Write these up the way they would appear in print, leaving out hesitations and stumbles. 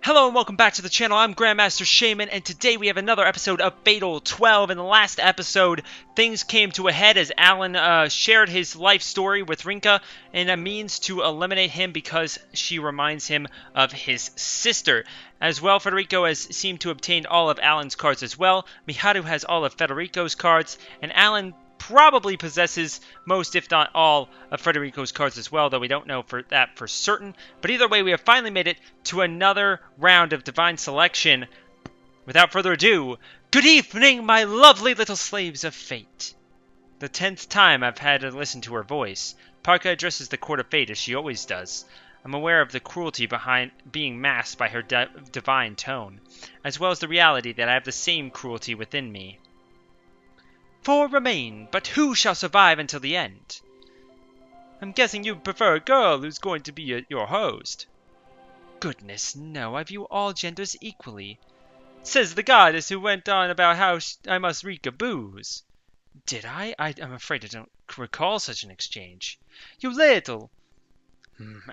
Hello and welcome back to the channel. I'm Grandmaster Shaymin, and today we have another episode of Fatal 12. In the last episode, things came to a head as Alan shared his life story with Rinka in a means to eliminate him because she reminds him of his sister. As well, Federico has seemed to obtain all of Alan's cards as well. Miharu has all of Federico's cards, and Alan probably possesses most, if not all, of Federico's cards as well, though we don't know for certain. But either way, we have finally made it to another round of Divine Selection. Without further ado, good evening, my lovely little slaves of fate. The 10th time I've had to listen to her voice. Parka addresses the Court of Fate as she always does. I'm aware of the cruelty behind being masked by her divine tone, as well as the reality that I have the same cruelty within me. 4 remain, but who shall survive until the end? I'm guessing you prefer a girl who's going to be your host. Goodness, no, I view all genders equally. Says the goddess who went on about how I must reek of booze. Did I? I'm afraid I don't recall such an exchange. You little.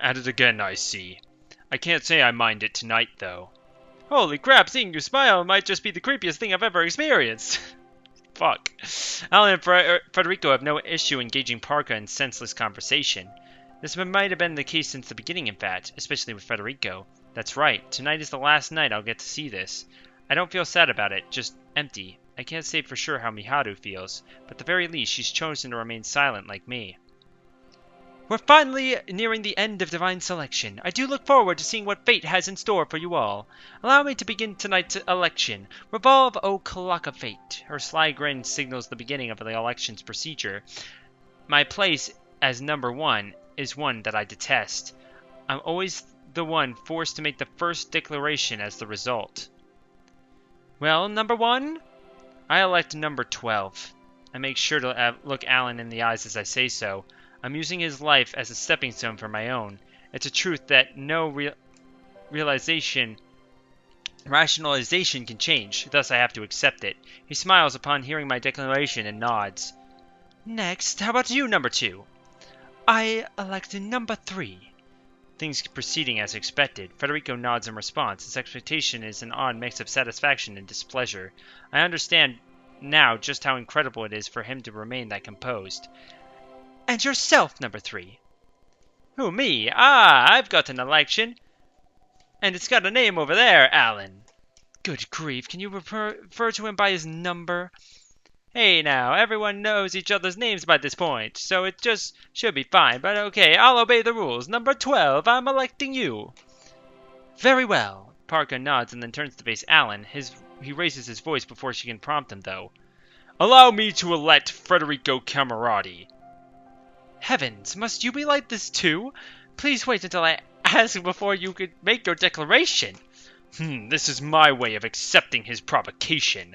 At it again, I see. I can't say I mind it tonight, though. Holy crap, seeing you smile might just be the creepiest thing I've ever experienced. Fuck. Alan and Federico have no issue engaging Parka in senseless conversation. This might have been the case since the beginning, in fact, especially with Federico. That's right, tonight is the last night I'll get to see this. I don't feel sad about it, just empty. I can't say for sure how Miharu feels, but at the very least she's chosen to remain silent like me. We're finally nearing the end of Divine Selection. I do look forward to seeing what fate has in store for you all. Allow me to begin tonight's election. Revolve, O clock of fate. Her sly grin signals the beginning of the election's procedure. My place as number 1 is one that I detest. I'm always the one forced to make the first declaration as the result. Well, number 1? I elect number 12. I make sure to look Alan in the eyes as I say so. I'm using his life as a stepping stone for my own. It's a truth that no rationalization can change, thus I have to accept it. He smiles upon hearing my declaration and nods. Next, how about you, number 2? I elect number 3. Things proceeding as expected. Federico nods in response. His expectation is an odd mix of satisfaction and displeasure. I understand now just how incredible it is for him to remain that composed. And yourself, number 3. Who, me? Ah, I've got an election. And it's got a name over there, Alan. Good grief, can you refer to him by his number? Hey now, everyone knows each other's names by this point, so it just should be fine. But okay, I'll obey the rules. Number 12, I'm electing you. Very well. Parka nods and then turns to face Alan. He raises his voice before she can prompt him, though. Allow me to elect Federico Camerati. Heavens, must you be like this too? Please wait until I ask before you could make your declaration. This is my way of accepting his provocation.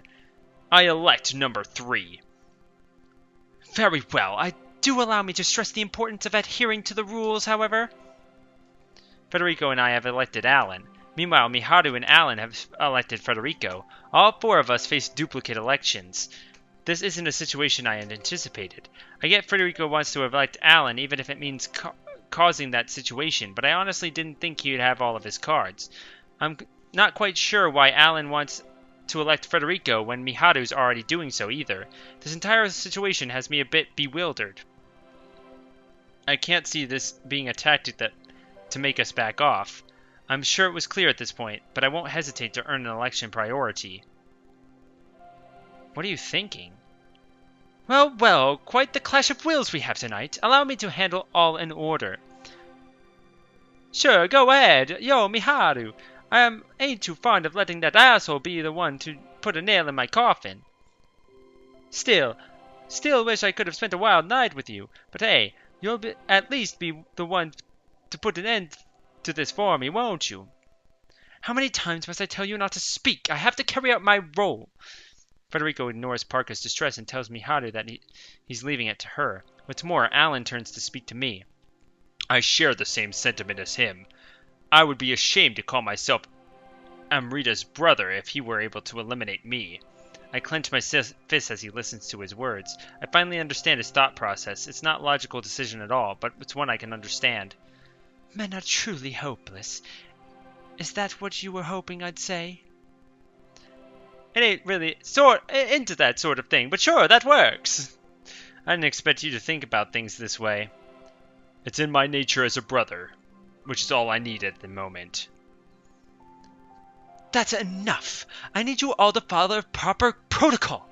I elect number 3. Very well. Do allow me to stress the importance of adhering to the rules, however. Federico and I have elected Alan. Meanwhile, Miharu and Alan have elected Federico. All 4 of us face duplicate elections. This isn't a situation I had anticipated. I get Federico wants to elect Alan, even if it means causing that situation, but I honestly didn't think he would have all of his cards. I'm not quite sure why Alan wants to elect Federico when Miharu's already doing so either. This entire situation has me a bit bewildered. I can't see this being a tactic to make us back off. I'm sure it was clear at this point, but I won't hesitate to earn an election priority. What are you thinking? Well, well, quite the clash of wills we have tonight. Allow me to handle all in order. Sure, go ahead. Yo, Miharu. Ain't too fond of letting that asshole be the one to put a nail in my coffin. Still wish I could have spent a wild night with you. But hey, you'll at least be the one to put an end to this for me, won't you? How many times must I tell you not to speak? I have to carry out my role. Federico ignores Parka's distress and tells Miharu that he's leaving it to her. What's more, Alan turns to speak to me. I share the same sentiment as him. I would be ashamed to call myself Amrita's brother if he were able to eliminate me. I clench my fist as he listens to his words. I finally understand his thought process. It's not a logical decision at all, but it's one I can understand. Men are truly hopeless. Is that what you were hoping I'd say? It ain't really into that sort of thing, but sure, that works. I didn't expect you to think about things this way. It's in my nature as a brother, which is all I need at the moment. That's enough! I need you all to follow proper protocol!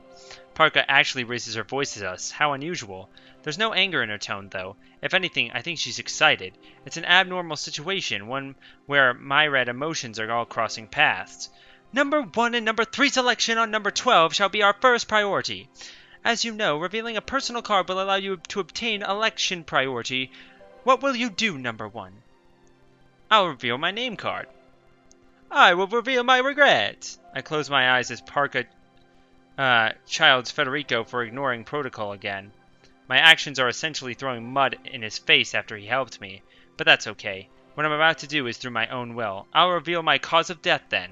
Parka actually raises her voice at us. How unusual. There's no anger in her tone, though. If anything, I think she's excited. It's an abnormal situation, one where myriad emotions are all crossing paths. Number 1 and number 3 selection on number 12 shall be our first priority. As you know, revealing a personal card will allow you to obtain election priority. What will you do, number 1? I'll reveal my name card. I will reveal my regrets. I close my eyes as Parka childs Federico for ignoring protocol again. My actions are essentially throwing mud in his face after he helped me, but that's okay. What I'm about to do is through my own will. I'll reveal my cause of death then.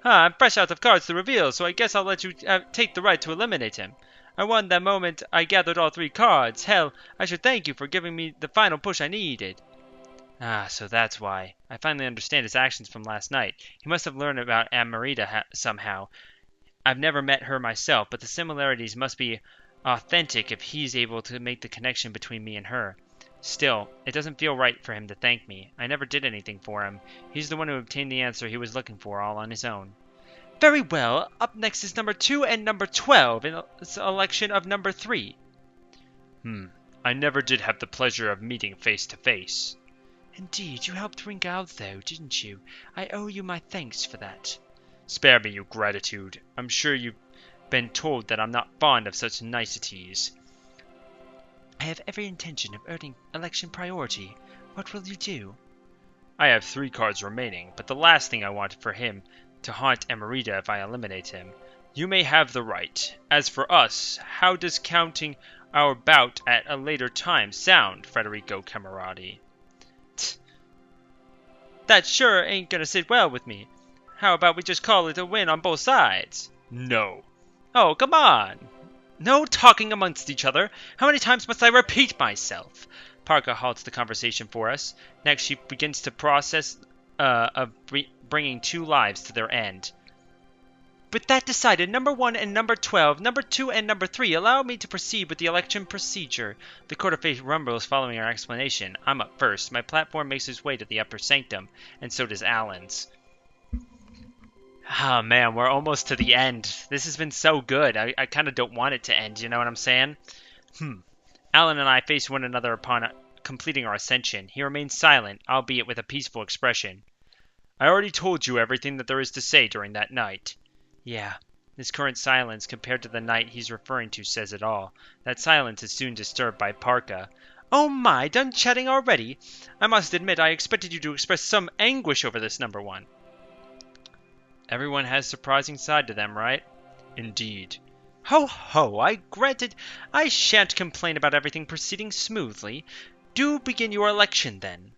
I'm fresh out of cards to reveal, so I guess I'll let you take the right to eliminate him. I won that moment I gathered all 3 cards. Hell, I should thank you for giving me the final push I needed. So that's why. I finally understand his actions from last night. He must have learned about Amarita somehow. I've never met her myself, but the similarities must be authentic if he's able to make the connection between me and her. Still, it doesn't feel right for him to thank me. I never did anything for him. He's the one who obtained the answer he was looking for all on his own. Very well. Up next is number 2 and number 12 in a selection of number 3. I never did have the pleasure of meeting face to face. Indeed, you helped Rinka out though, didn't you? I owe you my thanks for that. Spare me your gratitude. I'm sure you've been told that I'm not fond of such niceties. I have every intention of earning election priority. What will you do? I have 3 cards remaining, but the last thing I want for him to haunt Amarita if I eliminate him. You may have the right. As for us, how does counting our bout at a later time sound, Federico Camerati? That sure ain't gonna sit well with me. How about we just call it a win on both sides? No. Oh, come on. No talking amongst each other. How many times must I repeat myself? Parka halts the conversation for us. Next, she begins to process of bringing 2 lives to their end. With that decided, number 1 and number 12, number 2 and number 3, allow me to proceed with the election procedure. The Court of Fate rumbles following our explanation. I'm up first. My platform makes its way to the upper sanctum, and so does Alan's. Oh man, we're almost to the end. This has been so good. I kind of don't want it to end, you know what I'm saying? Alan and I face one another upon completing our ascension. He remains silent, albeit with a peaceful expression. I already told you everything that there is to say during that night. Yeah, his current silence compared to the night he's referring to says it all. That silence is soon disturbed by Parka. Oh my, done chatting already? I must admit I expected you to express some anguish over this number 1. Everyone has a surprising side to them, right? Indeed. Ho ho, I shan't complain about everything proceeding smoothly. Do begin your election then.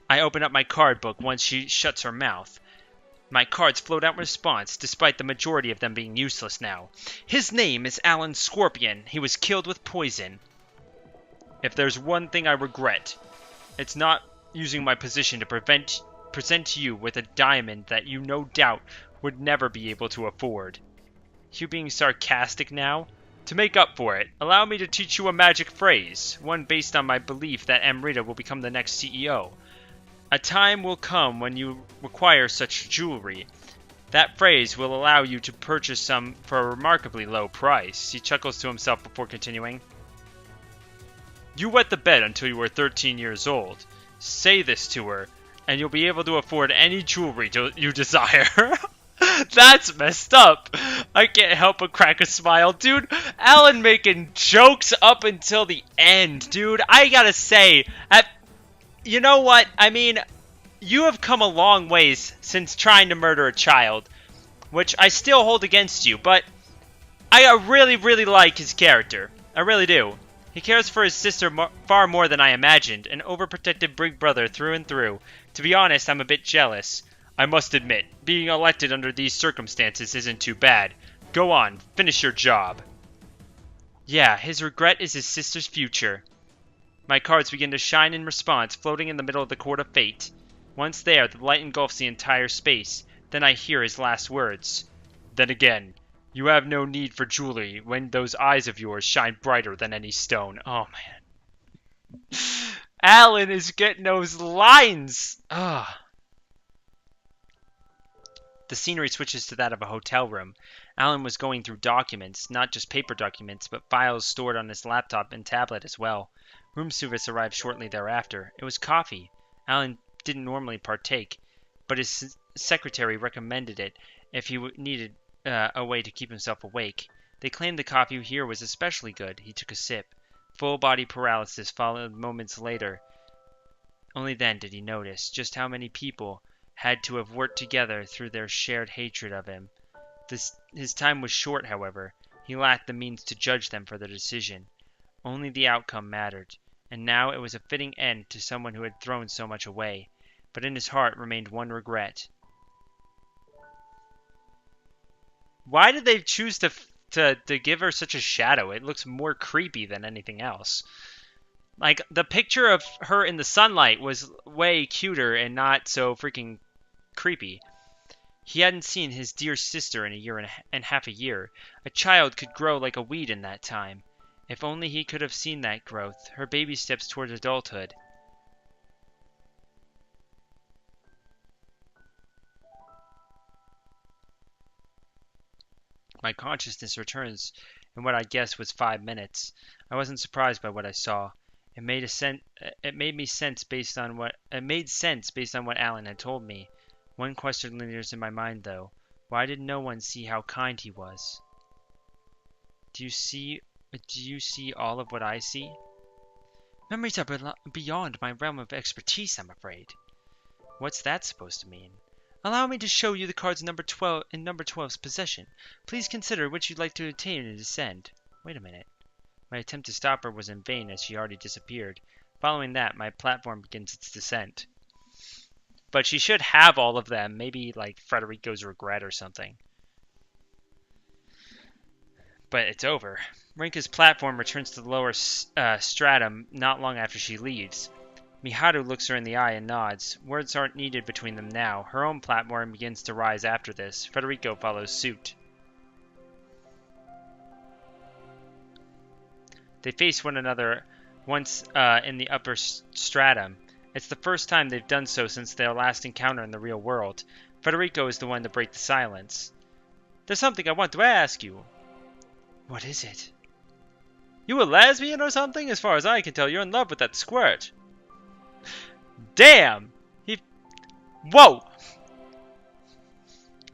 I open up my card book once she shuts her mouth. My cards float out in response, despite the majority of them being useless now. His name is Alan Scorpion. He was killed with poison. If there's one thing I regret, it's not using my position to present you with a diamond that you no doubt would never be able to afford. You being sarcastic now? To make up for it, allow me to teach you a magic phrase, one based on my belief that Amrita will become the next CEO. A time will come when you require such jewelry. That phrase will allow you to purchase some for a remarkably low price. He chuckles to himself before continuing. You wet the bed until you were 13 years old. Say this to her, and you'll be able to afford any jewelry you desire. That's messed up. I can't help but crack a smile. Dude, Alan making jokes up until the end, dude. I gotta say, you know what? I mean, you have come a long ways since trying to murder a child, which I still hold against you, but I really, really like his character. I really do. He cares for his sister far more than I imagined, an overprotective big brother through and through. To be honest, I'm a bit jealous. I must admit, being elected under these circumstances isn't too bad. Go on, finish your job. Yeah, his regret is his sister's future. My cards begin to shine in response, floating in the middle of the Court of Fate. Once there, the light engulfs the entire space. Then I hear his last words. Then again, you have no need for jewelry when those eyes of yours shine brighter than any stone. Oh, man. Alan is getting those lines! Ugh. The scenery switches to that of a hotel room. Alan was going through documents, not just paper documents, but files stored on his laptop and tablet as well. Room service arrived shortly thereafter. It was coffee. Alan didn't normally partake, but his secretary recommended it if he needed a way to keep himself awake. They claimed the coffee here was especially good. He took a sip. Full body paralysis followed moments later. Only then did he notice just how many people had to have worked together through their shared hatred of him. His time was short, however. He lacked the means to judge them for their decision. Only the outcome mattered, and now it was a fitting end to someone who had thrown so much away. But in his heart remained one regret. Why did they choose to give her such a shadow? It looks more creepy than anything else. Like, the picture of her in the sunlight was way cuter and not so freaking creepy. He hadn't seen his dear sister in a year and half a year. A child could grow like a weed in that time. If only he could have seen that growth, her baby steps toward adulthood. My consciousness returns in what I guess was 5 minutes. I wasn't surprised by what I saw. It made sense based on what Alan had told me. One question lingers in my mind, though. Why did no one see how kind he was? Do you see all of what I see? Memories are beyond my realm of expertise, I'm afraid. What's that supposed to mean? Allow me to show you the cards number 12 in number 12's possession. Please consider which you'd like to obtain and descend. Wait a minute. My attempt to stop her was in vain, as she already disappeared. Following that, my platform begins its descent. But she should have all of them. Maybe like Frederico's regret or something. But it's over. Rinka's platform returns to the lower stratum not long after she leaves. Miharu looks her in the eye and nods. Words aren't needed between them now. Her own platform begins to rise after this. Federico follows suit. They face one another once in the upper stratum. It's the first time they've done so since their last encounter in the real world. Federico is the one to break the silence. There's something I want to ask you. What is it? You a lesbian or something? As far as I can tell, you're in love with that squirt. Damn! Whoa!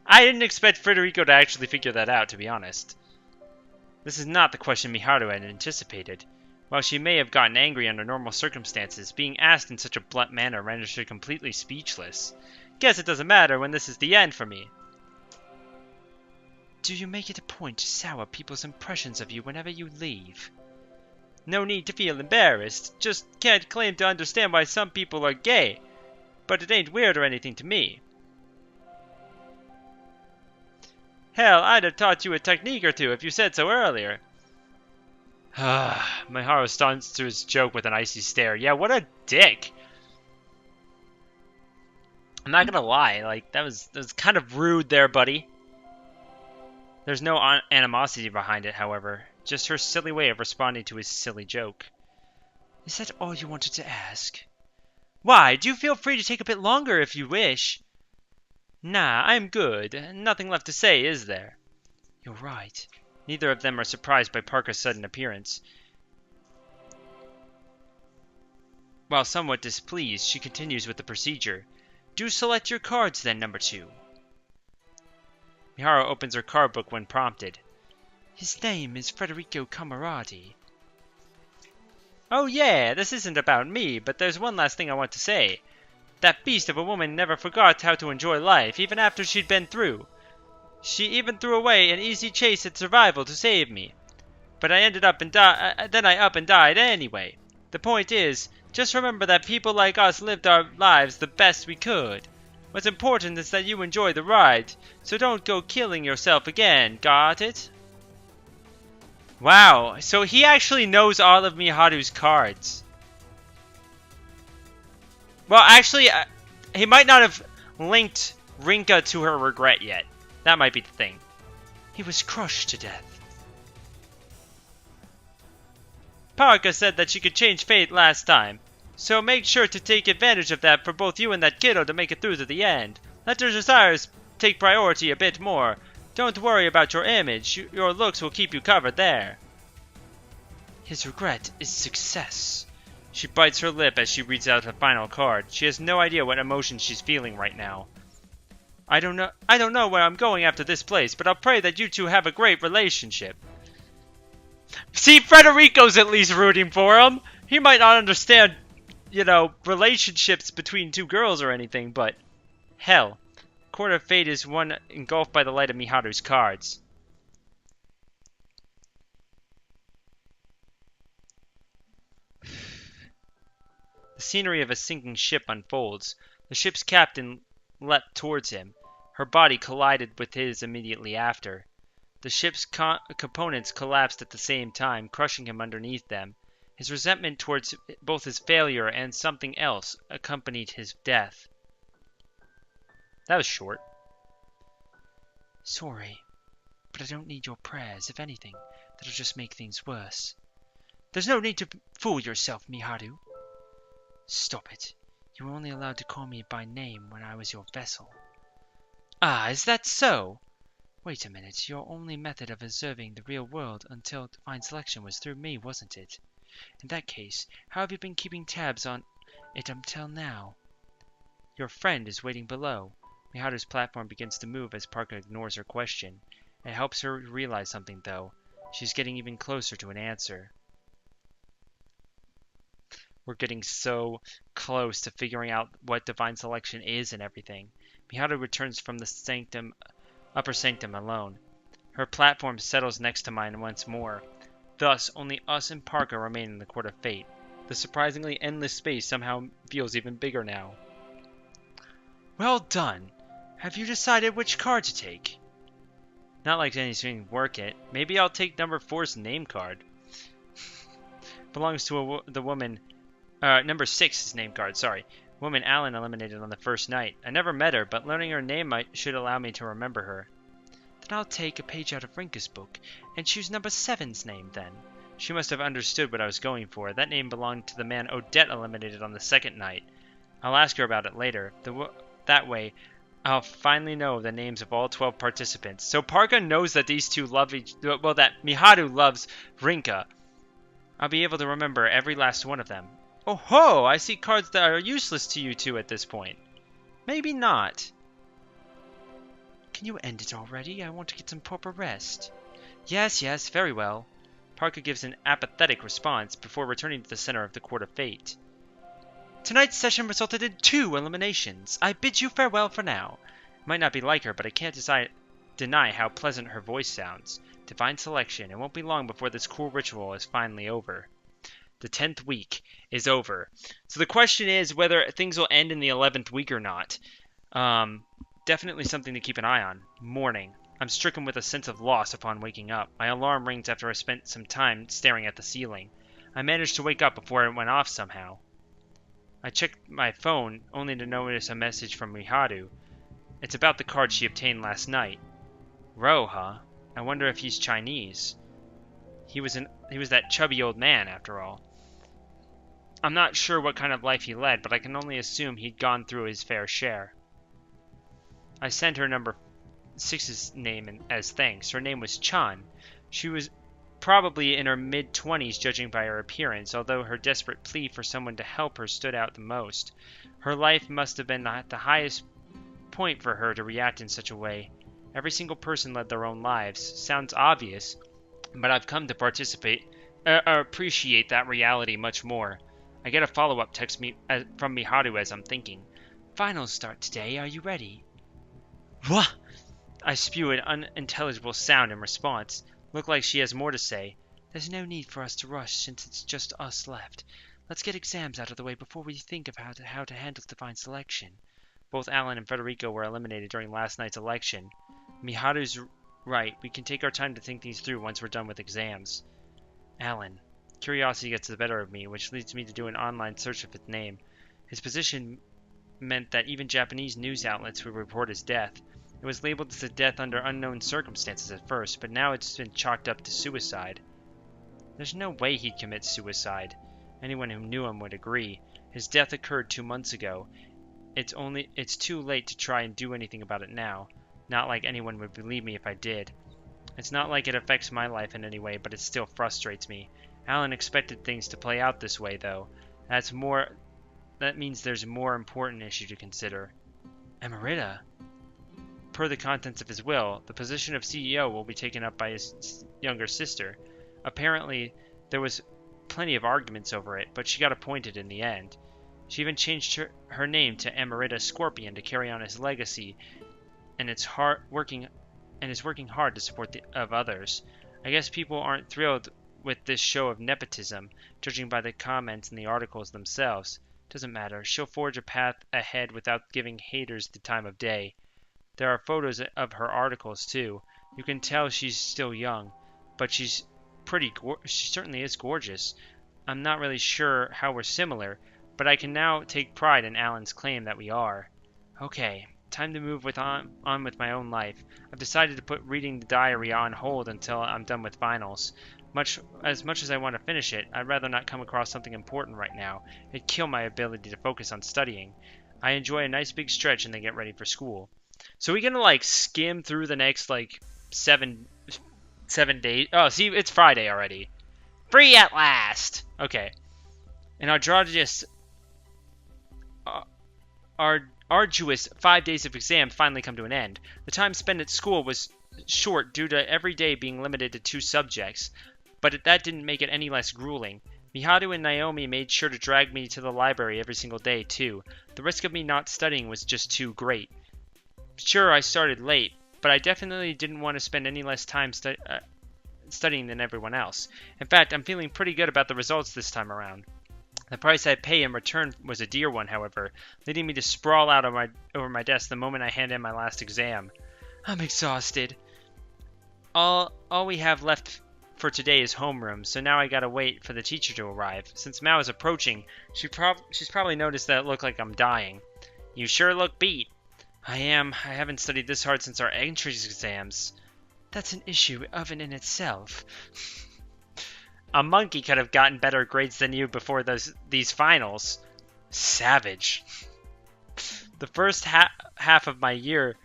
I didn't expect Federico to actually figure that out, to be honest. This is not the question Miharu had anticipated. While she may have gotten angry under normal circumstances, being asked in such a blunt manner renders her completely speechless. Guess it doesn't matter when this is the end for me. Do you make it a point to sour people's impressions of you whenever you leave? No need to feel embarrassed. Just can't claim to understand why some people are gay. But it ain't weird or anything to me. Hell, I'd have taught you a technique or two if you said so earlier. Miharu responds to his joke with an icy stare. Yeah, what a dick. I'm not gonna lie, like, that was kind of rude there, buddy. There's no animosity behind it, however. Just her silly way of responding to his silly joke. Is that all you wanted to ask? Why, do feel free to take a bit longer if you wish. Nah, I'm good. Nothing left to say, is there? You're right. Neither of them are surprised by Parker's sudden appearance. While somewhat displeased, she continues with the procedure. Do select your cards then, number 2. Miharu opens her card book when prompted. His name is Federico Camarati. Oh yeah, this isn't about me, but there's one last thing I want to say. That beast of a woman never forgot how to enjoy life, even after she'd been through. She even threw away an easy chase at survival to save me. But I ended up and died anyway. The point is, just remember that people like us lived our lives the best we could. What's important is that you enjoy the ride, so don't go killing yourself again, got it? Wow, so he actually knows all of Miharu's cards. Well, actually, he might not have linked Rinka to her regret yet. That might be the thing. He was crushed to death. Parka said that she could change fate last time, so make sure to take advantage of that for both you and that kiddo to make it through to the end. Let your desires take priority a bit more. Don't worry about your image. Your looks will keep you covered there. His regret is success. She bites her lip as she reads out the final card. She has no idea what emotion she's feeling right now. I don't know where I'm going after this place, but I'll pray that you two have a great relationship. See, Federico's at least rooting for him. He might not understand, relationships between two girls or anything, but hell, Court of Fate is one engulfed by the light of Miharu's cards. The scenery of a sinking ship unfolds. The ship's captain leapt towards him. Her body collided with his immediately after. The ship's components collapsed at the same time, crushing him underneath them. His resentment towards both his failure and something else accompanied his death. That was short. Sorry, but I don't need your prayers. If anything, that'll just make things worse. There's no need to fool yourself, Miharu. Stop it. You were only allowed to call me by name when I was your vessel. Ah, is that so? Wait a minute, your only method of observing the real world until divine selection was through me, wasn't it? In that case, how have you been keeping tabs on it until now? Your friend is waiting below. Miharu's platform begins to move as Parka ignores her question. It helps her realize something, though. She's getting even closer to an answer. We're getting so close to figuring out what divine selection is and everything. Miharu returns from the upper sanctum alone. Her platform settles next to mine once more. Thus, only us and Parka remain in the Court of Fate. The surprisingly endless space somehow feels even bigger now. Well done. Have you decided which card to take? Not like anything work it. Maybe I'll take number 4's name card. Belongs to the woman... number 6's name card, sorry. Woman Alan eliminated on the first night. I never met her, but learning her name should allow me to remember her. Then I'll take a page out of Rinka's book and choose number 7's name then. She must have understood what I was going for. That name belonged to the man Odette eliminated on the second night. I'll ask her about it later. That way, I'll finally know the names of all 12 participants. So Parka knows that these two love that Miharu loves Rinka. I'll be able to remember every last one of them. Oh ho! I see cards that are useless to you two at this point. Maybe not. Can you end it already? I want to get some proper rest. Yes, very well. Parka gives an apathetic response before returning to the center of the Court of Fate. Tonight's session resulted in 2 eliminations. I bid you farewell for now. Might not be like her, but I can't deny how pleasant her voice sounds. Divine selection. It won't be long before this cruel ritual is finally over. The 10th week is over. So the question is whether things will end in the 11th week or not. Definitely something to keep an eye on. Morning. I'm stricken with a sense of loss upon waking up. My alarm rings after I spent some time staring at the ceiling. I managed to wake up before it went off somehow. I checked my phone, only to notice a message from Miharu. It's about the card she obtained last night. Ro, huh? I wonder if he's Chinese. He was that chubby old man, after all. I'm not sure what kind of life he led, but I can only assume he'd gone through his fair share. I sent her number 6's name as thanks. Her name was Chan. She was probably in her mid-20s judging by her appearance, although her desperate plea for someone to help her stood out the most. Her life must have been at the highest point for her to react in such a way. Every single person led their own lives. Sounds obvious, but I've come to appreciate that reality much more. I get a follow-up text from Miharu as I'm thinking. Finals start today, are you ready? What? I spew an unintelligible sound in response. Look like she has more to say. There's no need for us to rush since it's just us left. Let's get exams out of the way before we think of how to handle divine selection. Both Alan and Federico were eliminated during last night's election. Miharu's right. We can take our time to think these through once we're done with exams. Alan. Curiosity gets the better of me, which leads me to do an online search of his name. His position meant that even Japanese news outlets would report his death. It was labeled as a death under unknown circumstances at first, but now it's been chalked up to suicide. There's no way he'd commit suicide. Anyone who knew him would agree. His death occurred 2 months ago. It's too late to try and do anything about it now. Not like anyone would believe me if I did. It's not like it affects my life in any way, but it still frustrates me. Alan expected things to play out this way, though. That means there's a more important issue to consider. Emerita. Per the contents of his will, the position of CEO will be taken up by his younger sister. Apparently, there was plenty of arguments over it, but she got appointed in the end. She even changed her name to Emerita Scorpion to carry on his legacy, and is working hard to support of others. I guess people aren't thrilled with this show of nepotism, judging by the comments in the articles themselves. Doesn't matter. She'll forge a path ahead without giving haters the time of day. There are photos of her articles too. You can tell she's still young, but she certainly is gorgeous. I'm not really sure how we're similar, but I can now take pride in Alan's claim that we are. Okay, time to move on with my own life. I've decided to put reading the diary on hold until I'm done with finals. Much as I want to finish it, I'd rather not come across something important right now. It'd kill my ability to focus on studying. I enjoy a nice big stretch and then get ready for school. So we're gonna like skim through the next like seven days. Oh, see, it's Friday already. Free at last. Okay. And our arduous 5 days of exam finally come to an end. The time spent at school was short due to every day being limited to 2 subjects, but that didn't make it any less grueling. Miharu and Naomi made sure to drag me to the library every single day, too. The risk of me not studying was just too great. Sure, I started late, but I definitely didn't want to spend any less time studying than everyone else. In fact, I'm feeling pretty good about the results this time around. The price I'd pay in return was a dear one, however, leading me to sprawl out over my desk the moment I hand in my last exam. I'm exhausted. All we have left for today is homeroom, so now I gotta wait for the teacher to arrive. Since Mao is approaching, she's probably noticed that it looked like I'm dying. You sure look beat. I am. I haven't studied this hard since our entrance exams. That's an issue of and in itself. A monkey could have gotten better grades than you before these finals. Savage. The first half of my year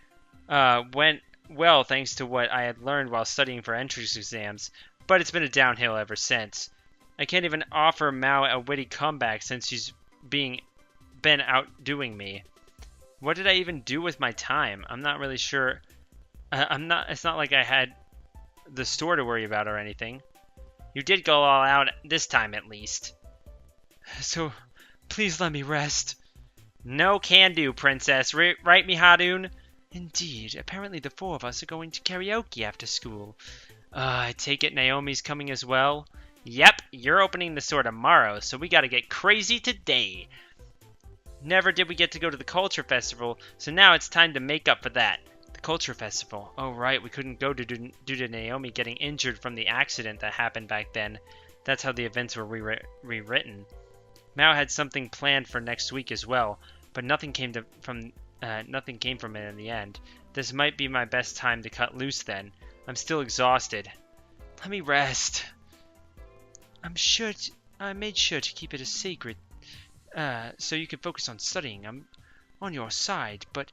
went well thanks to what I had learned while studying for entrance exams, but it's been a downhill ever since. I can't even offer Mao a witty comeback since she's been outdoing me. What did I even do with my time? I'm not really sure. It's not like I had the store to worry about or anything. You did go all out this time, at least. So, please let me rest. No can do, princess. Right, Miharu? Indeed. Apparently the 4 of us are going to karaoke after school. I take it Naomi's coming as well? Yep, you're opening the store tomorrow, so we gotta get crazy today. Never did we get to go to the Culture Festival, so now it's time to make up for that. The Culture Festival. Oh, right, we couldn't go due to Naomi getting injured from the accident that happened back then. That's how the events were rewritten. Mao had something planned for next week as well, but nothing came from it in the end. This might be my best time to cut loose then. I'm still exhausted. Let me rest. I made sure to keep it a secret. So you can focus on studying. I'm on your side, but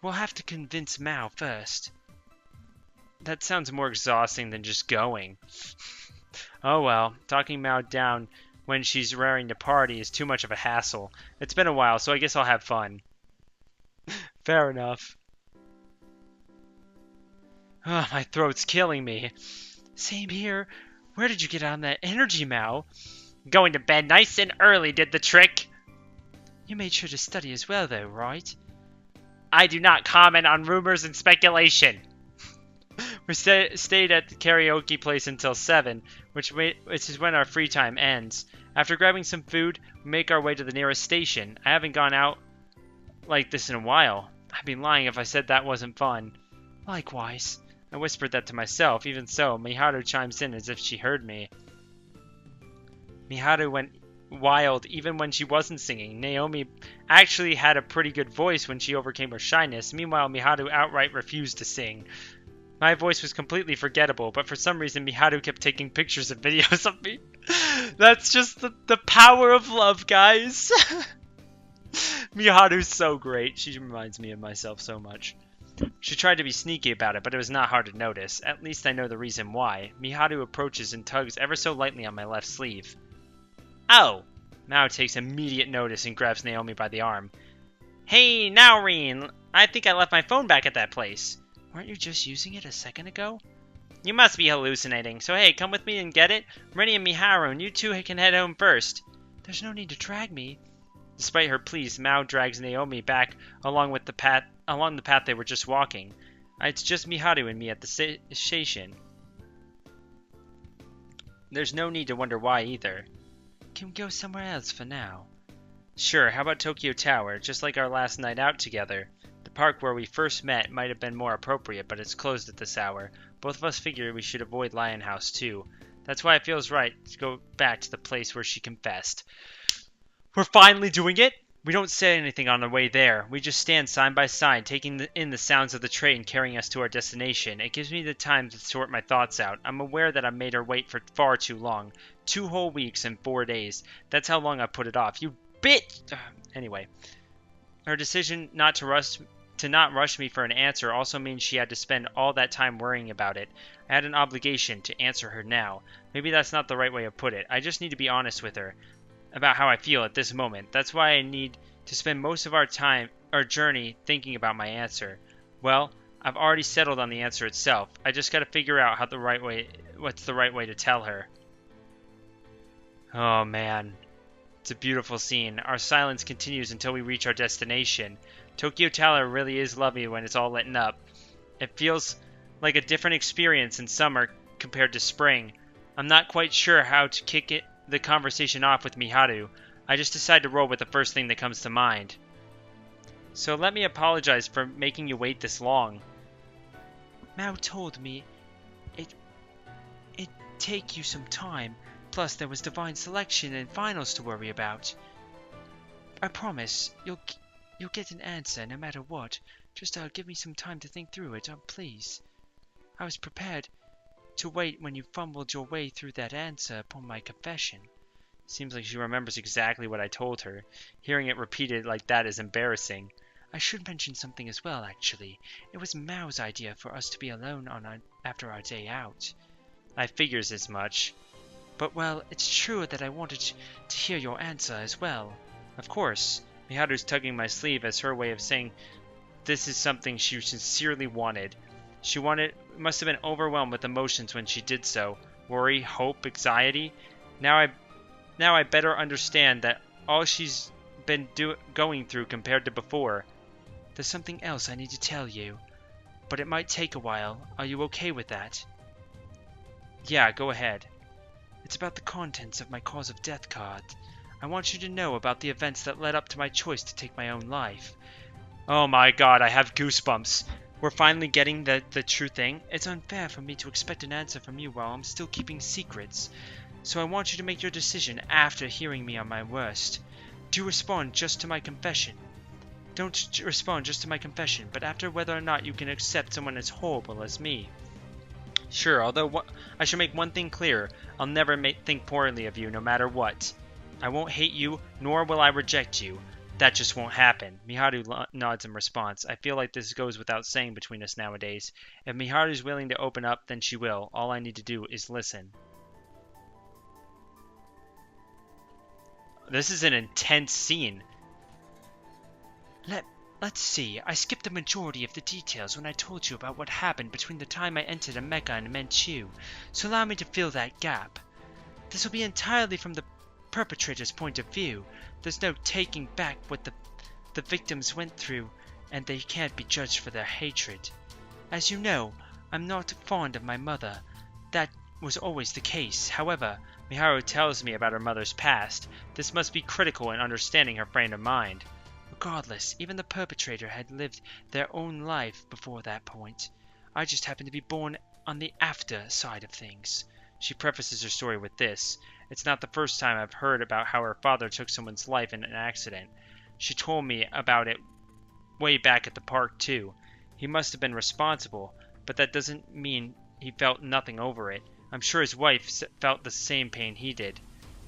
we'll have to convince Mao first. That sounds more exhausting than just going. Oh well, talking Mao down when she's raring to party is too much of a hassle. It's been a while, so I guess I'll have fun. Fair enough. Oh, my throat's killing me. Same here. Where did you get on that energy, Mao? Going to bed nice and early did the trick. You made sure to study as well, though, right? I do not comment on rumors and speculation. We stayed at the karaoke place until 7, which is when our free time ends. After grabbing some food, we make our way to the nearest station. I haven't gone out like this in a while. I'd be lying if I said that wasn't fun. Likewise. I whispered that to myself. Even so, Miharu chimes in as if she heard me. Miharu went wild even when she wasn't singing. Naomi actually had a pretty good voice when she overcame her shyness. Meanwhile, Miharu outright refused to sing. My voice was completely forgettable, but for some reason Miharu kept taking pictures and videos of me. That's just the power of love, guys. Miharu's so great. She reminds me of myself so much. She tried to be sneaky about it, but it was not hard to notice. At least I know the reason why. Miharu approaches and tugs ever so lightly on my left sleeve. Oh! Mao takes immediate notice and grabs Naomi by the arm. Hey, Naureen! I think I left my phone back at that place. Weren't you just using it a second ago? You must be hallucinating, so hey, come with me and get it? Rennie and Miharu, and you two can head home first. There's no need to drag me. Despite her pleas, Mao drags Naomi back along the path they were just walking. It's just Miharu and me at the station. There's no need to wonder why either. Can we go somewhere else for now? Sure, how about Tokyo Tower, just like our last night out together? The park where we first met might have been more appropriate, but it's closed at this hour. Both of us figured we should avoid Lion House too. That's why it feels right to go back to the place where she confessed. We're finally doing it! We don't say anything on the way there. We just stand side by side, taking in the sounds of the train carrying us to our destination. It gives me the time to sort my thoughts out. I'm aware that I've made her wait for far too long. 2 whole weeks and 4 days. That's how long I put it off. You bitch! Anyway. Her decision not to rush me for an answer also means she had to spend all that time worrying about it. I had an obligation to answer her now. Maybe that's not the right way to put it. I just need to be honest with her about how I feel at this moment. That's why I need to spend most of our journey thinking about my answer. Well, I've already settled on the answer itself. I just got to figure out what's the right way to tell her. Oh man, it's a beautiful scene. Our silence continues until we reach our destination. Tokyo Tower really is lovely when it's all lit up. It feels like a different experience in summer compared to spring. I'm not quite sure how to kick the conversation off with Miharu. I just decide to roll with the first thing that comes to mind. So let me apologize for making you wait this long. Mao told me it'd take you some time. Plus there was divine selection and finals to worry about. I promise you'll get an answer no matter what. Just give me some time to think through it, please. I was prepared to wait when you fumbled your way through that answer upon my confession. Seems like she remembers exactly what I told her. Hearing it repeated like that is embarrassing. I should mention something as well, actually. It was Mao's idea for us to be alone after our day out. I figures as much. But, well, it's true that I wanted to hear your answer as well. Of course. Miharu's tugging my sleeve as her way of saying this is something she sincerely wanted. She must have been overwhelmed with emotions when she did so. Worry, hope, anxiety. Now I better understand that all she's been going through compared to before. There's something else I need to tell you, but it might take a while. Are you okay with that? Yeah, go ahead. It's about the contents of my cause of death card. I want you to know about the events that led up to my choice to take my own life. Oh my god, I have goosebumps. We're finally getting the true thing. It's unfair for me to expect an answer from you while I'm still keeping secrets. So I want you to make your decision after hearing me on my worst. Do respond just to my confession. Don't respond just to my confession, but after whether or not you can accept someone as horrible as me. Sure, although I should make one thing clear. I'll never think poorly of you, no matter what. I won't hate you, nor will I reject you. That just won't happen. Miharu nods in response. I feel like this goes without saying between us nowadays. If Miharu's willing to open up, then she will. All I need to do is listen. This is an intense scene. Let's see. I skipped the majority of the details when I told you about what happened between the time I entered Omega and met you, so allow me to fill that gap. This will be entirely from the perpetrator's point of view. There's no taking back what the victims went through, and they can't be judged for their hatred. As you know, I'm not fond of my mother. That was always the case. However, Miharu tells me about her mother's past. This must be critical in understanding her frame of mind. Regardless, even the perpetrator had lived their own life before that point. I just happened to be born on the after side of things. She prefaces her story with this: "It's not the first time I've heard about how her father took someone's life in an accident. She told me about it way back at the park, too. He must have been responsible, but that doesn't mean he felt nothing over it. I'm sure his wife felt the same pain he did.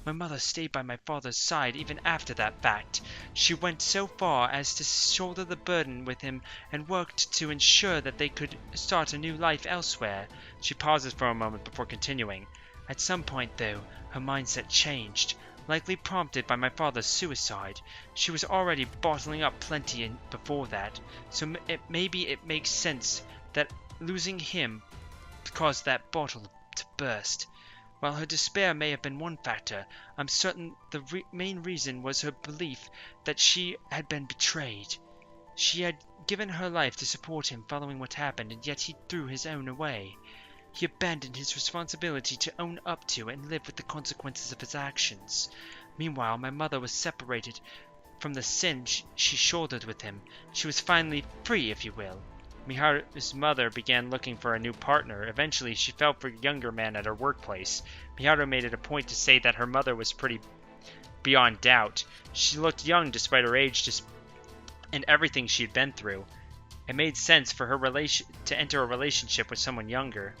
My mother stayed by my father's side even after that fact. She went so far as to shoulder the burden with him and worked to ensure that they could start a new life elsewhere." She pauses for a moment before continuing. "At some point, though, her mindset changed, likely prompted by my father's suicide. She was already bottling up plenty before that, so maybe it makes sense that losing him caused that bottle to burst. While her despair may have been one factor, I'm certain the main reason was her belief that she had been betrayed. She had given her life to support him following what happened, and yet he threw his own away. He abandoned his responsibility to own up to and live with the consequences of his actions. Meanwhile, my mother was separated from the sin she shouldered with him. She was finally free, if you will." Miharu's mother began looking for a new partner. Eventually, she fell for a younger man at her workplace. Miharu made it a point to say that her mother was pretty beyond doubt. She looked young despite her age and everything she had been through. It made sense for her to enter a relationship with someone younger.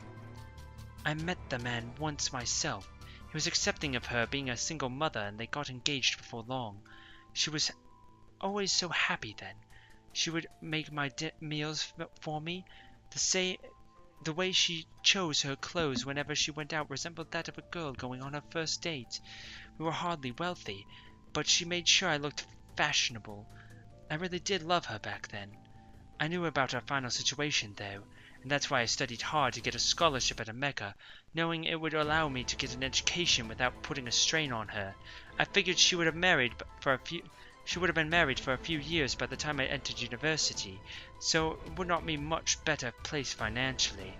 "I met the man once myself. He was accepting of her being a single mother, and they got engaged before long. She was always so happy then. She would make my meals for me. The way she chose her clothes whenever she went out resembled that of a girl going on her first date. We were hardly wealthy, but she made sure I looked fashionable. I really did love her back then. I knew about our final situation, though, and that's why I studied hard to get a scholarship at America, knowing it would allow me to get an education without putting a strain on her. I figured she would have been married for a few years by the time I entered university, so it would not be much better placed financially."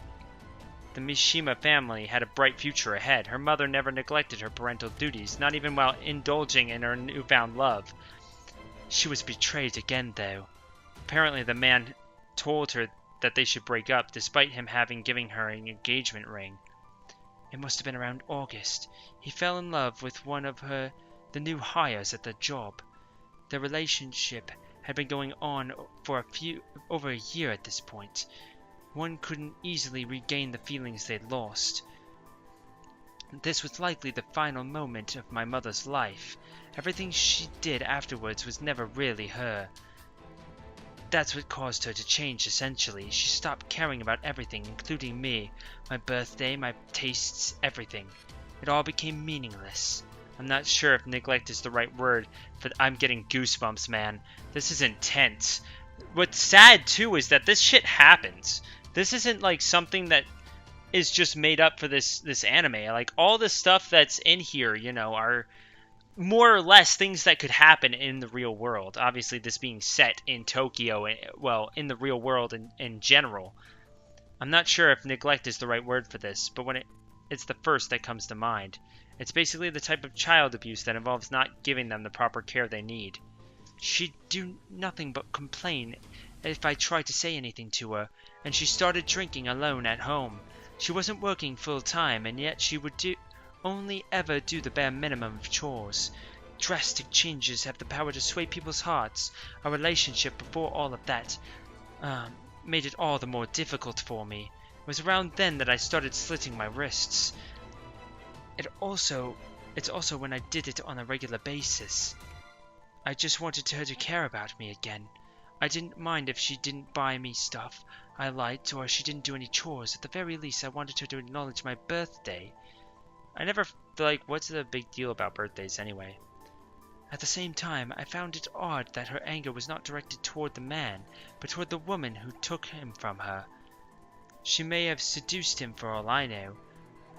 The Mishima family had a bright future ahead. Her mother never neglected her parental duties, not even while indulging in her newfound love. She was betrayed again, though. Apparently the man told her that they should break up, despite him having given her an engagement ring. It must have been around August. He fell in love with one of the new hires at the job. Their relationship had been going on for over a year at this point. One couldn't easily regain the feelings they'd lost. This was likely the final moment of my mother's life. Everything she did afterwards was never really her. That's what caused her to change, essentially. She stopped caring about everything, including me, my birthday, my tastes, everything. It all became meaningless. I'm not sure if neglect is the right word, but I'm getting goosebumps, man. This is intense. What's sad, too, is that this shit happens. This isn't like something that is just made up for this anime. Like, all the stuff that's in here, are more or less things that could happen in the real world. Obviously, this being set in Tokyo, well, in the real world in general. I'm not sure if neglect is the right word for this, but it's the first that comes to mind. It's basically the type of child abuse that involves not giving them the proper care they need. She'd do nothing but complain if I tried to say anything to her, and she started drinking alone at home. She wasn't working full-time, and yet she would only ever do the bare minimum of chores. Drastic changes have the power to sway people's hearts. Our relationship before all of that made it all the more difficult for me. It was around then that I started slitting my wrists. It's also when I did it on a regular basis. I just wanted her to care about me again. I didn't mind if she didn't buy me stuff I liked, or she didn't do any chores. At the very least, I wanted her to acknowledge my birthday. I never, what's the big deal about birthdays anyway? At the same time, I found it odd that her anger was not directed toward the man, but toward the woman who took him from her. She may have seduced him for all I know,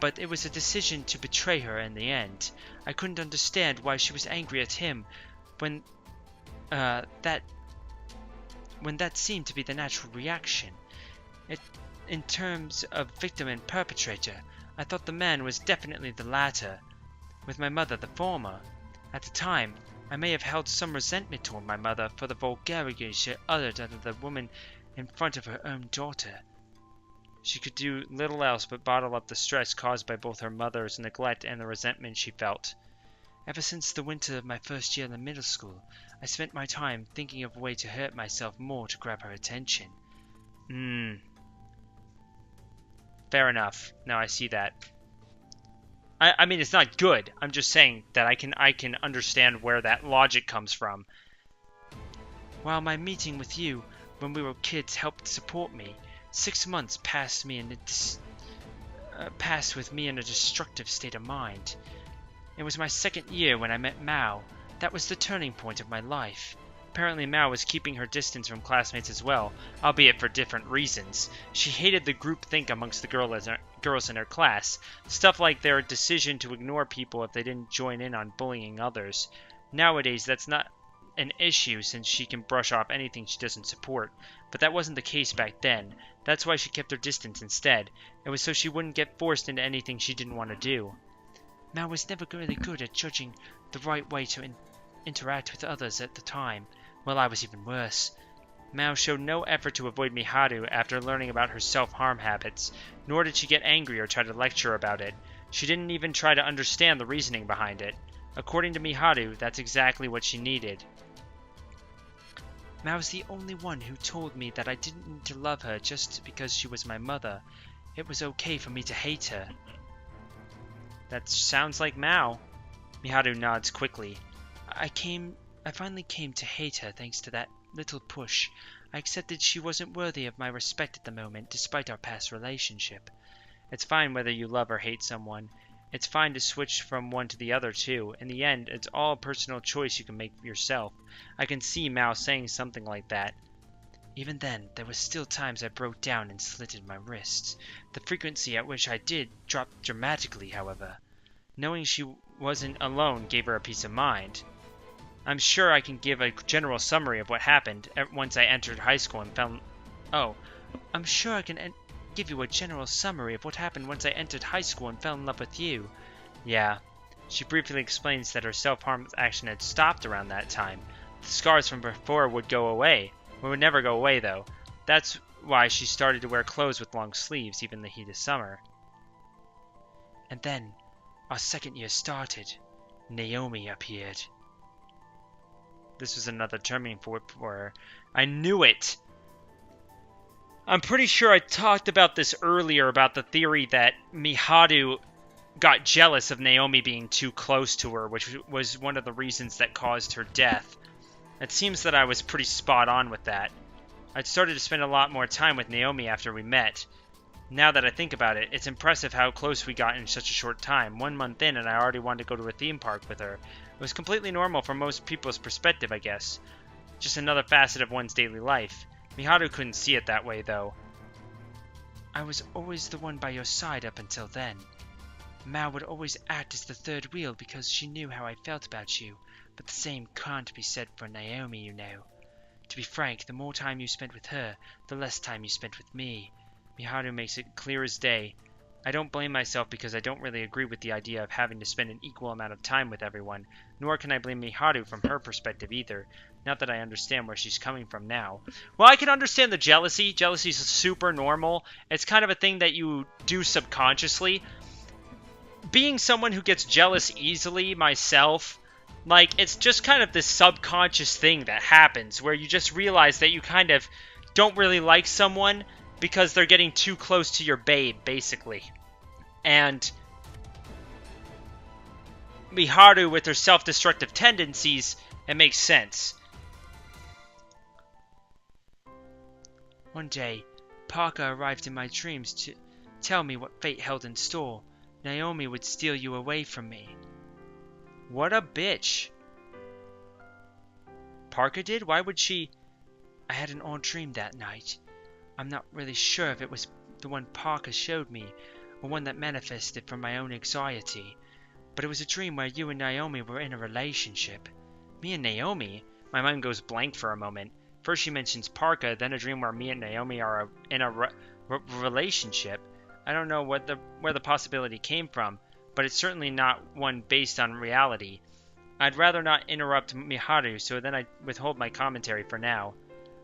but it was a decision to betray her in the end. I couldn't understand why she was angry at him when that seemed to be the natural reaction. In terms of victim and perpetrator, I thought the man was definitely the latter, with my mother the former. At the time, I may have held some resentment toward my mother for the vulgarity she uttered under the woman in front of her own daughter. She could do little else but bottle up the stress caused by both her mother's neglect and the resentment she felt. Ever since the winter of my first year in middle school, I spent my time thinking of a way to hurt myself more to grab her attention. Fair enough. Now I see that. I mean, it's not good. I'm just saying that I can understand where that logic comes from. While my meeting with you when we were kids helped support me, 6 months passed with me in a destructive state of mind. It was my second year when I met Mao. That was the turning point of my life. Apparently Mao was keeping her distance from classmates as well, albeit for different reasons. She hated the groupthink amongst the girls in her class, stuff like their decision to ignore people if they didn't join in on bullying others. Nowadays, that's not an issue since she can brush off anything she doesn't support, but that wasn't the case back then. That's why she kept her distance instead. It was so she wouldn't get forced into anything she didn't want to do. Mao was never really good at judging the right way to interact with others at the time. Well, I was even worse. Mao showed no effort to avoid Miharu after learning about her self-harm habits, nor did she get angry or try to lecture about it. She didn't even try to understand the reasoning behind it. According to Miharu, that's exactly what she needed. Mao's the only one who told me that I didn't need to love her just because she was my mother. It was okay for me to hate her. That sounds like Mao. Miharu nods quickly. I finally came to hate her thanks to that little push. I accepted she wasn't worthy of my respect at the moment, despite our past relationship. It's fine whether you love or hate someone. It's fine to switch from one to the other, too. In the end, it's all a personal choice you can make yourself. I can see Mao saying something like that. Even then, there were still times I broke down and slitted my wrists. The frequency at which I did dropped dramatically, however. Knowing she wasn't alone gave her a peace of mind. I'm sure I can give a general summary of what happened once I entered high school and fell... I'm sure I can give you a general summary of what happened once I entered high school and fell in love with you. Yeah. She briefly explains that her self-harm action had stopped around that time. The scars from before would go away. It would never go away, though. That's why she started to wear clothes with long sleeves, even in the heat of summer. And then, our second year started. Naomi appeared. This was another turning point for her. I knew it! I'm pretty sure I talked about this earlier, about the theory that Miharu got jealous of Naomi being too close to her, which was one of the reasons that caused her death. It seems that I was pretty spot on with that. I'd started to spend a lot more time with Naomi after we met. Now that I think about it, it's impressive how close we got in such a short time. 1 month in and I already wanted to go to a theme park with her. It was completely normal from most people's perspective, I guess. Just another facet of one's daily life. Miharu couldn't see it that way, though. I was always the one by your side up until then. Mao would always act as the third wheel because she knew how I felt about you, but the same can't be said for Naomi, you know. To be frank, the more time you spent with her, the less time you spent with me. Miharu makes it clear as day. I don't blame myself because I don't really agree with the idea of having to spend an equal amount of time with everyone, nor can I blame Miharu from her perspective either. Not that I understand where she's coming from now. Well, I can understand the jealousy. Jealousy's super normal. It's kind of a thing that you do subconsciously. Being someone who gets jealous easily myself, like, it's just kind of this subconscious thing that happens where you just realize that you kind of don't really like someone because they're getting too close to your babe, basically. And Miharu, with her self-destructive tendencies, it makes sense. One day, Parker arrived in my dreams to tell me what fate held in store. Naomi would steal you away from me. What a bitch. Parker did? Why would she... I had an odd dream that night. I'm not really sure if it was the one Parker showed me, or one that manifested from my own anxiety. But it was a dream where you and Naomi were in a relationship. Me and Naomi? My mind goes blank for a moment. First she mentions Parker, then a dream where me and Naomi are in a relationship. I don't know where the possibility came from, but it's certainly not one based on reality. I'd rather not interrupt Miharu, so then I withhold my commentary for now.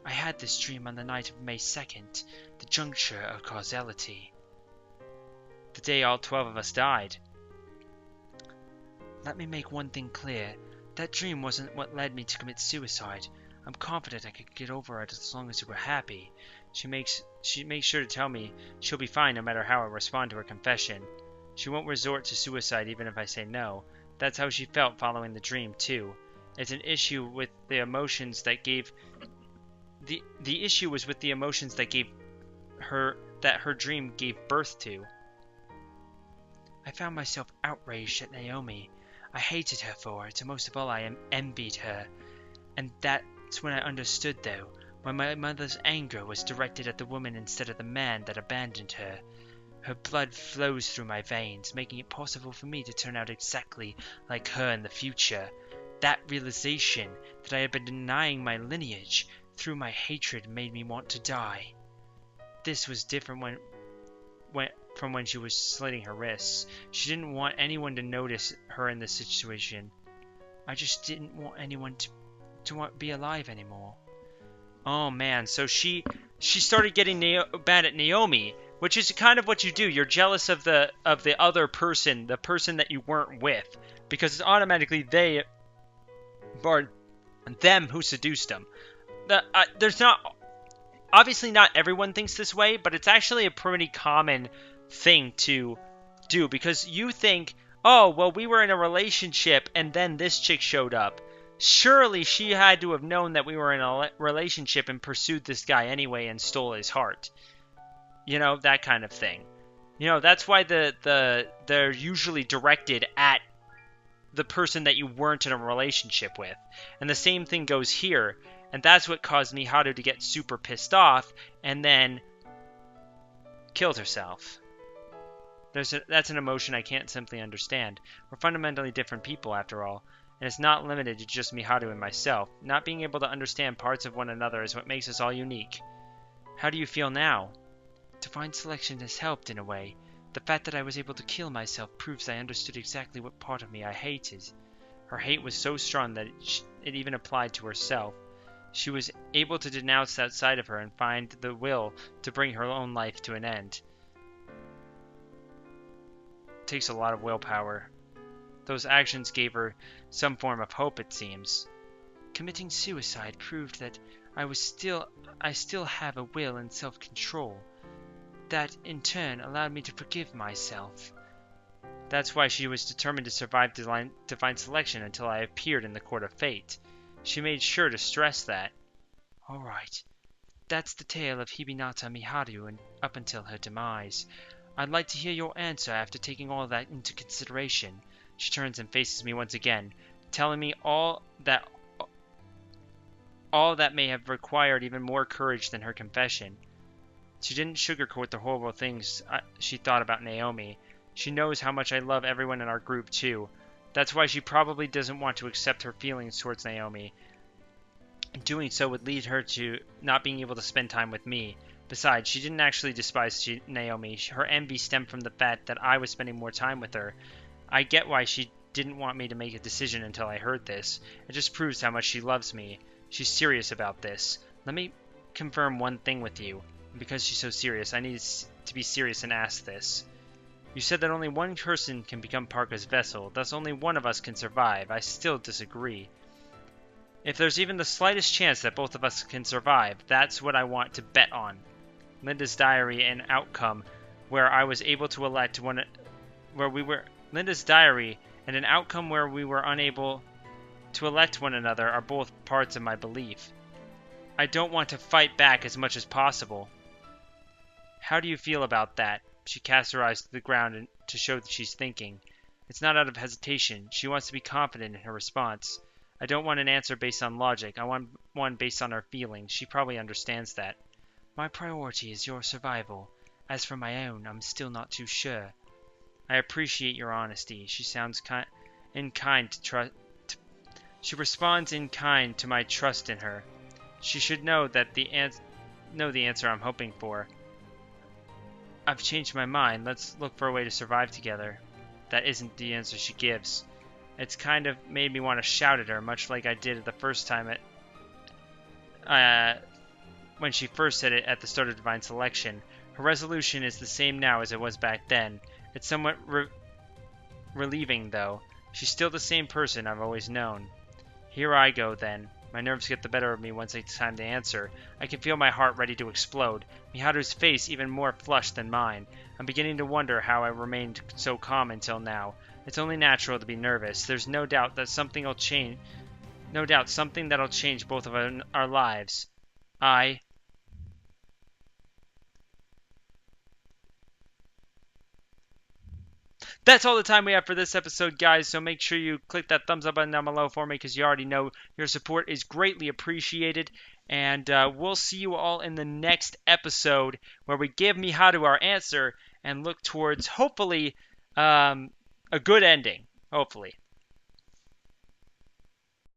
I had this dream on the night of May 2nd, the juncture of causality. The day all 12 of us died. Let me make one thing clear. That dream wasn't what led me to commit suicide. I'm confident I could get over it as long as you were happy. She makes sure to tell me she'll be fine no matter how I respond to her confession. She won't resort to suicide even if I say no. That's how she felt following the dream, too. It's an issue with the emotions that gave... The issue was with the emotions that her dream gave birth to. I found myself outraged at Naomi. I hated her for it, and most of all I envied her. And that's when I understood, though, when my mother's anger was directed at the woman instead of the man that abandoned her. Her blood flows through my veins, making it possible for me to turn out exactly like her in the future. That realization that I had been denying my lineage through my hatred made me want to die. This was different from when she was slitting her wrists. She didn't want anyone to notice her in this situation. I just didn't want anyone to be alive anymore. Oh man, so she started getting bad at Naomi, which is kind of what you do. You're jealous of the other person, the person that you weren't with, because it's automatically they or them who seduced them. There's not... Obviously not everyone thinks this way, but it's actually a pretty common thing to do, because you think, oh, well, we were in a relationship and then this chick showed up. Surely she had to have known that we were in a relationship and pursued this guy anyway and stole his heart. You know, that kind of thing. You know, that's why they're usually directed at the person that you weren't in a relationship with. And the same thing goes here. And that's what caused Miharu to get super pissed off and then killed herself. That's an emotion I can't simply understand. We're fundamentally different people, after all. And it's not limited to just Miharu and myself. Not being able to understand parts of one another is what makes us all unique. How do you feel now? Divine selection has helped in a way. The fact that I was able to kill myself proves I understood exactly what part of me I hated. Her hate was so strong that it even applied to herself. She was able to denounce that side of her and find the will to bring her own life to an end. It takes a lot of willpower. Those actions gave her some form of hope, it seems. Committing suicide proved that I still have a will and self-control. That, in turn, allowed me to forgive myself. That's why she was determined to survive divine selection until I appeared in the court of fate. She made sure to stress that. All right. That's the tale of Hinata Miharu up until her demise. I'd like to hear your answer after taking all that into consideration. She turns and faces me once again, telling me all that may have required even more courage than her confession. She didn't sugarcoat the horrible things she thought about Naomi. She knows how much I love everyone in our group too. That's why she probably doesn't want to accept her feelings towards Naomi. Doing so would lead her to not being able to spend time with me. Besides, she didn't actually despise Naomi. Her envy stemmed from the fact that I was spending more time with her. I get why she didn't want me to make a decision until I heard this. It just proves how much she loves me. She's serious about this. Let me confirm one thing with you. Because she's so serious, I need to be serious and ask this. You said that only one person can become Parker's vessel, thus only one of us can survive. I still disagree. If there's even the slightest chance that both of us can survive, that's what I want to bet on. Linda's diary and outcome where I was able to elect one Linda's diary and an outcome where we were unable to elect one another are both parts of my belief. I don't want to fight back as much as possible. How do you feel about that? She casts her eyes to the ground to show that she's thinking. It's not out of hesitation. She wants to be confident in her response. I don't want an answer based on logic. I want one based on her feelings. She probably understands that. My priority is your survival. As for my own, I'm still not too sure. I appreciate your honesty. She sounds She responds in kind to my trust in her. She should know that the answer I'm hoping for. I've changed my mind. Let's look for a way to survive together. That isn't the answer she gives. It's kind of made me want to shout at her, much like I did the first time when she first said it at the start of Divine Selection. Her resolution is the same now as it was back then. It's somewhat relieving, though. She's still the same person I've always known. Here I go, then. My nerves get the better of me once it's time to answer. I can feel my heart ready to explode, Miharu's face even more flushed than mine. I'm beginning to wonder how I remained so calm until now. It's only natural to be nervous. There's no doubt that something will change. No doubt something that'll change both of our lives. That's all the time we have for this episode, guys, so make sure you click that thumbs up button down below for me because you already know your support is greatly appreciated. And we'll see you all in the next episode where we give Miharu our answer and look towards, hopefully, a good ending. Hopefully.